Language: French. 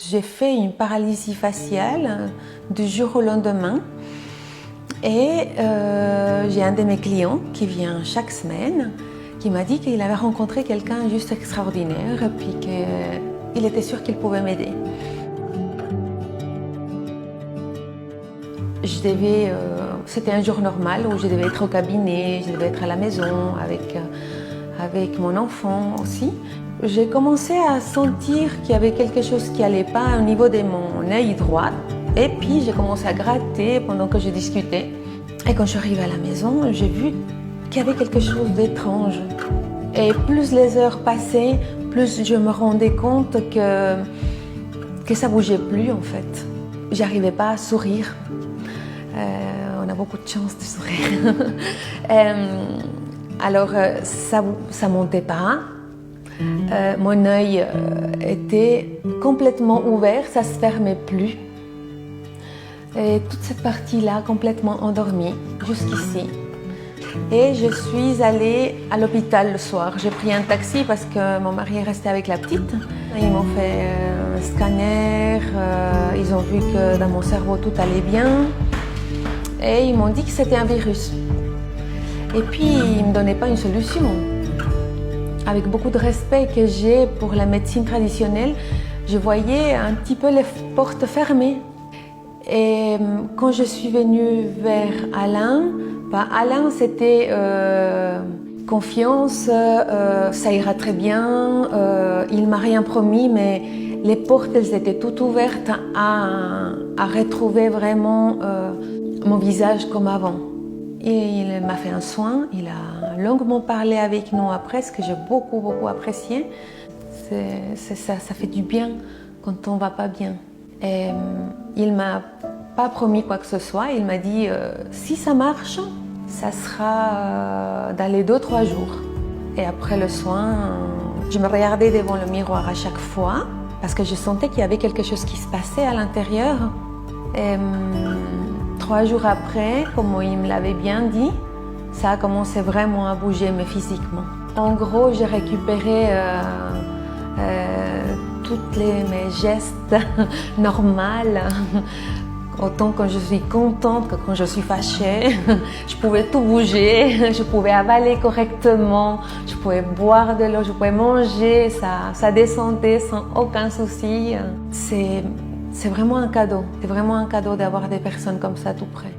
J'ai fait une paralysie faciale du jour au lendemain et j'ai un de mes clients qui vient chaque semaine qui m'a dit qu'il avait rencontré quelqu'un juste extraordinaire et puis qu'il était sûr qu'il pouvait m'aider. C'était un jour normal où je devais être au cabinet, je devais être à la maison avec mon enfant aussi. J'ai commencé à sentir qu'il y avait quelque chose qui n'allait pas au niveau de mon œil droit. Et puis j'ai commencé à gratter pendant que je discutais. Et quand je suis arrivée à la maison, j'ai vu qu'il y avait quelque chose d'étrange. Et plus les heures passaient, plus je me rendais compte que ça ne bougeait plus en fait. J'arrivais pas à sourire. On a beaucoup de chance de sourire. Alors ça ne montait pas. Mon œil était complètement ouvert, ça ne se fermait plus. Et toute cette partie-là complètement endormie, jusqu'ici. Et je suis allée à l'hôpital le soir. J'ai pris un taxi parce que mon mari est resté avec la petite. Ils m'ont fait un scanner, ils ont vu que dans mon cerveau tout allait bien. Et ils m'ont dit que c'était un virus. Et puis, ils ne me donnaient pas une solution. Avec beaucoup de respect que j'ai pour la médecine traditionnelle, je voyais un petit peu les portes fermées. Et quand je suis venue vers Alain, Alain c'était confiance, ça ira très bien, il m'a rien promis, mais les portes elles étaient toutes ouvertes à retrouver vraiment mon visage comme avant. Et il m'a fait un soin, il a longuement parlé avec nous après, ce que j'ai beaucoup apprécié. Ça fait du bien quand on ne va pas bien. Et il ne m'a pas promis quoi que ce soit, il m'a dit si ça marche, ça sera dans les 2-3 jours. Et après le soin, je me regardais devant le miroir à chaque fois parce que je sentais qu'il y avait quelque chose qui se passait à l'intérieur. Et 3 jours après, comme il me l'avait bien dit, ça a commencé vraiment à bouger, mais physiquement. En gros, j'ai récupéré tous mes gestes normaux. Autant quand je suis contente que quand je suis fâchée. Je pouvais tout bouger, je pouvais avaler correctement, je pouvais boire de l'eau, je pouvais manger, ça descendait sans aucun souci. C'est vraiment un cadeau. C'est vraiment un cadeau d'avoir des personnes comme ça tout près.